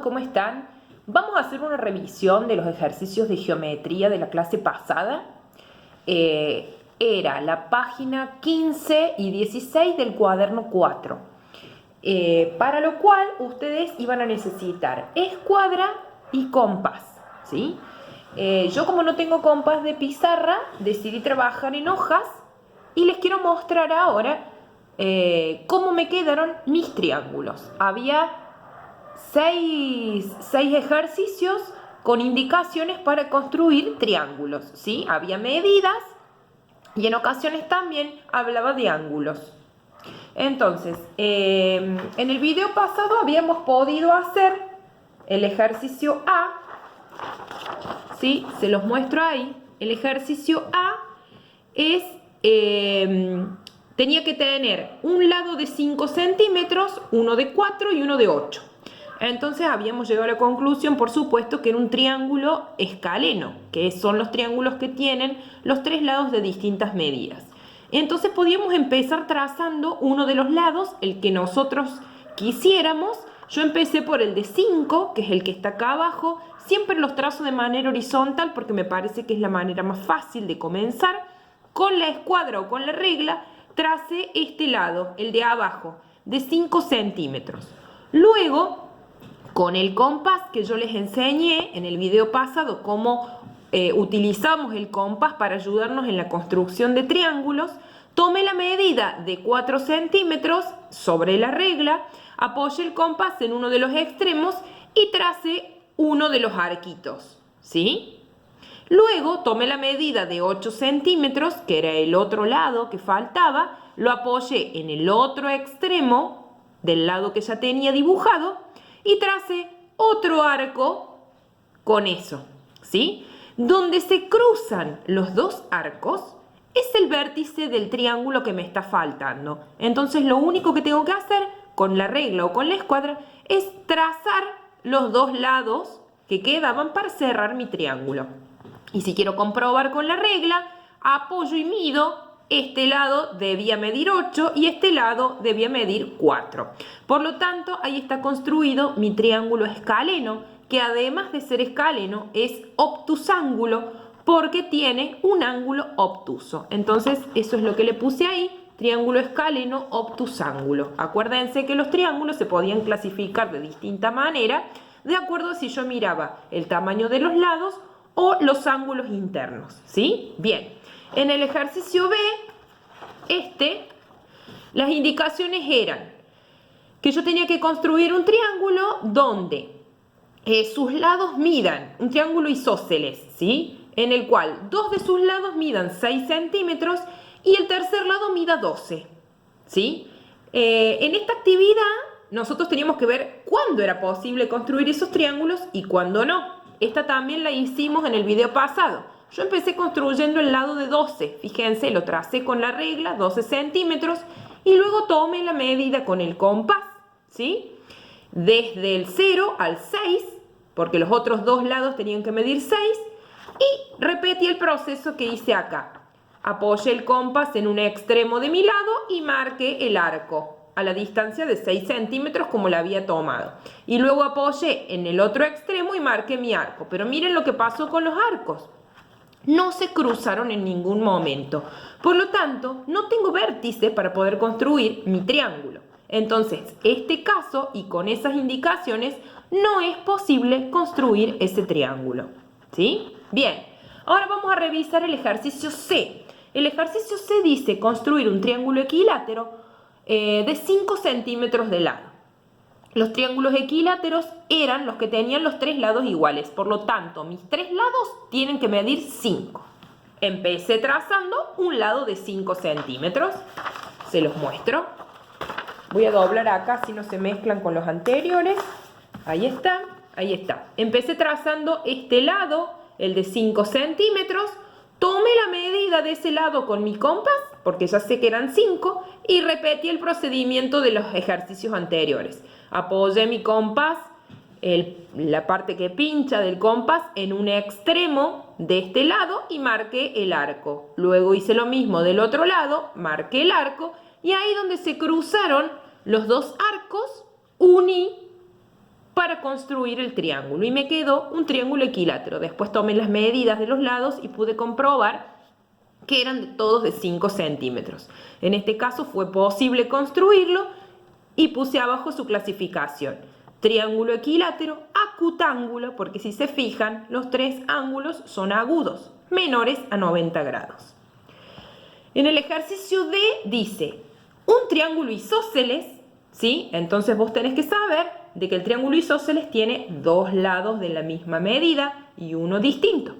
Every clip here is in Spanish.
¿cómo están? Vamos a hacer una revisión de los ejercicios de geometría de la clase pasada. Era la página 15 y 16 del cuaderno 4. Para lo cual ustedes iban a necesitar escuadra y compás, ¿sí? Yo, como no tengo compás de pizarra, decidí trabajar en hojas y les quiero mostrar ahora cómo me quedaron mis triángulos. Había seis ejercicios con indicaciones para construir triángulos, ¿sí? Había medidas y en ocasiones también hablaba de ángulos. Entonces, en el video pasado habíamos podido hacer el ejercicio A, ¿sí? Se los muestro ahí. El ejercicio A es, tenía que tener un lado de 5 centímetros, uno de 4 y uno de 8. Entonces habíamos llegado a la conclusión, por supuesto, que era un triángulo escaleno, que son los triángulos que tienen los tres lados de distintas medidas. Entonces podíamos empezar trazando uno de los lados, el que nosotros quisiéramos. Yo empecé por el de 5, que es el que está acá abajo. Siempre los trazo de manera horizontal porque me parece que es la manera más fácil de comenzar. Con la escuadra o con la regla tracé este lado, el de abajo, de 5 centímetros. Luego, con el compás que yo les enseñé en el video pasado, cómo utilizamos el compás para ayudarnos en la construcción de triángulos, tomé la medida de 4 centímetros sobre la regla, apoyé el compás en uno de los extremos y tracé uno de los arquitos, ¿sí? Luego tomé la medida de 8 centímetros, que era el otro lado que faltaba, lo apoyé en el otro extremo del lado que ya tenía dibujado y tracé otro arco con eso, ¿sí? Donde se cruzan los dos arcos es el vértice del triángulo que me está faltando. Entonces lo único que tengo que hacer con la regla o con la escuadra es trazar los dos lados que quedaban para cerrar mi triángulo. Y si quiero comprobar con la regla, apoyo y mido. Este lado debía medir 8 y este lado debía medir 4. Por lo tanto, ahí está construido mi triángulo escaleno, que además de ser escaleno es obtusángulo porque tiene un ángulo obtuso. Entonces, eso es lo que le puse ahí, triángulo escaleno obtusángulo. Acuérdense que los triángulos se podían clasificar de distinta manera, de acuerdo a si yo miraba el tamaño de los lados o los ángulos internos, ¿sí? Bien. En el ejercicio B, las indicaciones eran que yo tenía que construir un triángulo donde sus lados midan, un triángulo isósceles, ¿sí? En el cual dos de sus lados midan 6 centímetros y el tercer lado mida 12, ¿sí? En esta actividad nosotros teníamos que ver cuándo era posible construir esos triángulos y cuándo no. Esta también la hicimos en el video pasado. Yo empecé construyendo el lado de 12, fíjense, lo tracé con la regla, 12 centímetros, y luego tomé la medida con el compás, ¿sí? Desde el 0 al 6, porque los otros dos lados tenían que medir 6, y repetí el proceso que hice acá. Apoyé el compás en un extremo de mi lado y marqué el arco a la distancia de 6 centímetros como la había tomado. Y luego apoyé en el otro extremo y marqué mi arco. Pero miren lo que pasó con los arcos. No se cruzaron en ningún momento. Por lo tanto, no tengo vértice para poder construir mi triángulo. Entonces, este caso y con esas indicaciones no es posible construir ese triángulo, ¿sí? Bien, ahora vamos a revisar el ejercicio C. El ejercicio C dice construir un triángulo equilátero de 5 centímetros de lado. Los triángulos equiláteros eran los que tenían los tres lados iguales. Por lo tanto, mis tres lados tienen que medir 5. Empecé trazando un lado de 5 centímetros. Se los muestro. Voy a doblar acá si no se mezclan con los anteriores. Ahí está, ahí está. Empecé trazando este lado, el de 5 centímetros. Tomé la medida de ese lado con mi compás, porque ya sé que eran 5, y repetí el procedimiento de los ejercicios anteriores. Apoyé mi compás, la parte que pincha del compás, en un extremo de este lado y marqué el arco. Luego hice lo mismo del otro lado, marqué el arco, y ahí donde se cruzaron los dos arcos, uní para construir el triángulo y me quedó un triángulo equilátero. Después tomé las medidas de los lados y pude comprobar que eran todos de 5 centímetros. En este caso fue posible construirlo y puse abajo su clasificación. Triángulo equilátero, acutángulo, porque si se fijan, los tres ángulos son agudos, menores a 90 grados. En el ejercicio D dice, un triángulo isósceles, ¿sí? Entonces vos tenés que saber de que el triángulo isósceles tiene dos lados de la misma medida y uno distinto.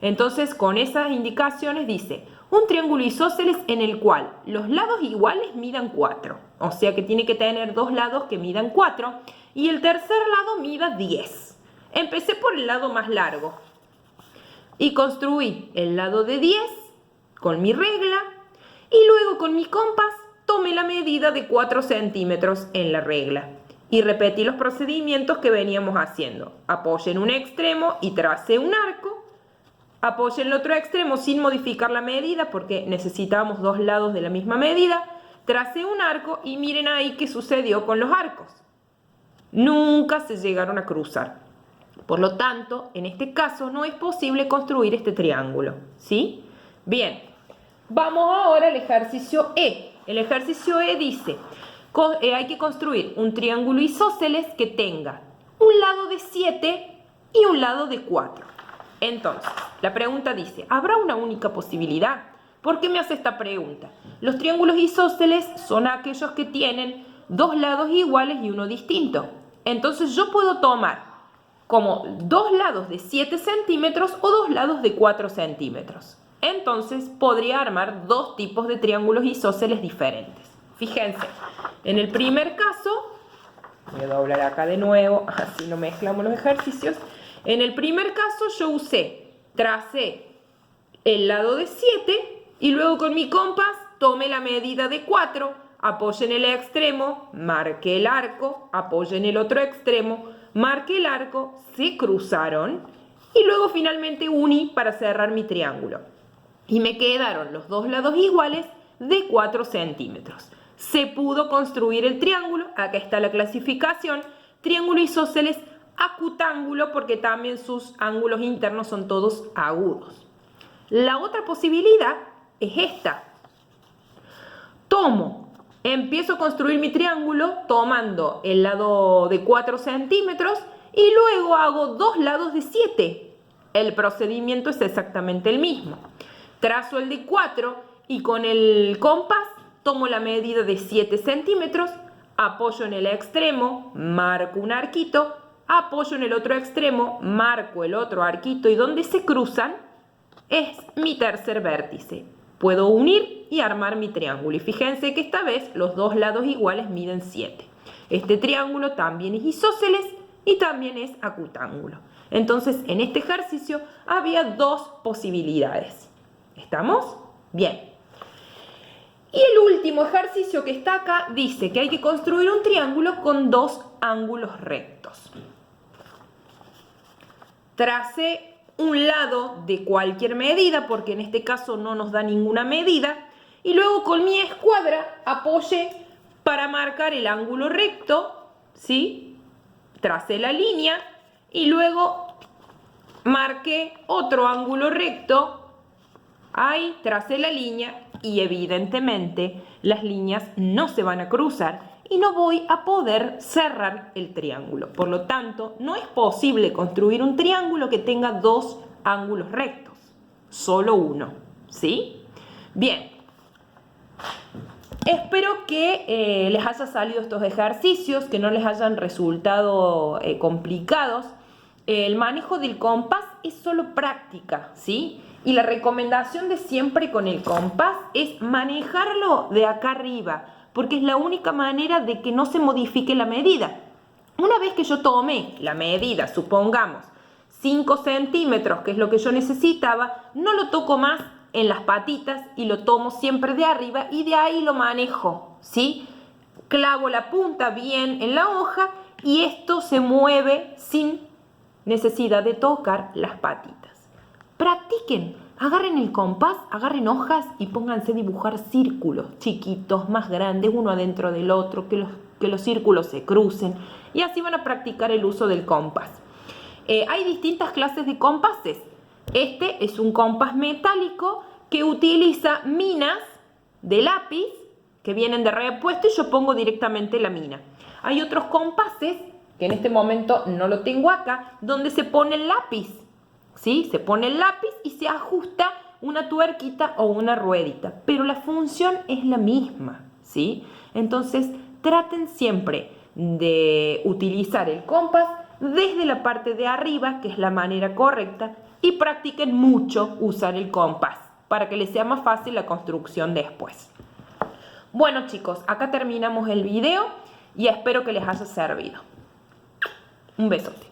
Entonces, con esas indicaciones dice, un triángulo isósceles en el cual los lados iguales midan 4. O sea que tiene que tener dos lados que midan 4 y el tercer lado mida 10. Empecé por el lado más largo y construí el lado de 10 con mi regla y luego con mi compás tomé la medida de 4 centímetros en la regla. Y repetí los procedimientos que veníamos haciendo. Apoyé en un extremo y tracé un arco. Apoyé en el otro extremo sin modificar la medida porque necesitábamos dos lados de la misma medida. Tracé un arco y miren ahí qué sucedió con los arcos. Nunca se llegaron a cruzar. Por lo tanto, en este caso no es posible construir este triángulo, ¿sí? Bien, vamos ahora al ejercicio E. El ejercicio E dice, hay que construir un triángulo isósceles que tenga un lado de 7 y un lado de 4. Entonces, la pregunta dice, ¿habrá una única posibilidad? ¿Por qué me hace esta pregunta? Los triángulos isósceles son aquellos que tienen dos lados iguales y uno distinto. Entonces yo puedo tomar como dos lados de 7 centímetros o dos lados de 4 centímetros. Entonces podría armar dos tipos de triángulos isósceles diferentes. Fíjense, en el primer caso, voy a doblar acá de nuevo, así no mezclamos los ejercicios. En el primer caso yo tracé el lado de 7 y luego con mi compás tomé la medida de 4, apoyé en el extremo, marqué el arco, apoyé en el otro extremo, marqué el arco, se cruzaron y luego finalmente uní para cerrar mi triángulo. Y me quedaron los dos lados iguales de 4 centímetros. Se pudo construir el triángulo, acá está la clasificación, triángulo isósceles acutángulo porque también sus ángulos internos son todos agudos. La otra posibilidad es esta. Empiezo a construir mi triángulo tomando el lado de 4 centímetros y luego hago dos lados de 7. El procedimiento es exactamente el mismo. Trazo el de 4 y con el compás tomo la medida de 7 centímetros, apoyo en el extremo, marco un arquito, apoyo en el otro extremo, marco el otro arquito y donde se cruzan es mi tercer vértice. Puedo unir y armar mi triángulo y fíjense que esta vez los dos lados iguales miden 7. Este triángulo también es isósceles y también es acutángulo. Entonces en este ejercicio había dos posibilidades. ¿Estamos? Bien. Y el último ejercicio que está acá dice que hay que construir un triángulo con dos ángulos rectos. Tracé un lado de cualquier medida, porque en este caso no nos da ninguna medida, y luego con mi escuadra apoyé para marcar el ángulo recto, ¿sí? Tracé la línea y luego marqué otro ángulo recto. Ahí tracé la línea y evidentemente las líneas no se van a cruzar y no voy a poder cerrar el triángulo. Por lo tanto, no es posible construir un triángulo que tenga dos ángulos rectos, solo uno, ¿sí? Bien, espero que les haya salido estos ejercicios, que no les hayan resultado complicados. El manejo del compás es solo práctica, ¿sí? Y la recomendación de siempre con el compás es manejarlo de acá arriba, porque es la única manera de que no se modifique la medida. Una vez que yo tomé la medida, supongamos 5 centímetros, que es lo que yo necesitaba, no lo toco más en las patitas y lo tomo siempre de arriba y de ahí lo manejo, ¿sí? Clavo la punta bien en la hoja y esto se mueve sin necesidad de tocar las patitas. Practiquen, agarren el compás, agarren hojas y pónganse a dibujar círculos chiquitos, más grandes, uno adentro del otro, que los que los círculos se crucen y así van a practicar el uso del compás. Hay distintas clases de compases. Este es un compás metálico que utiliza minas de lápiz que vienen de repuesto y yo pongo directamente la mina. Hay otros compases, que en este momento no lo tengo acá, donde se pone el lápiz, ¿sí? Se pone el lápiz y se ajusta una tuerquita o una ruedita, pero la función es la misma, ¿sí? Entonces, traten siempre de utilizar el compás desde la parte de arriba, que es la manera correcta, y practiquen mucho usar el compás para que les sea más fácil la construcción después. Bueno, chicos, acá terminamos el video y espero que les haya servido. Un besote.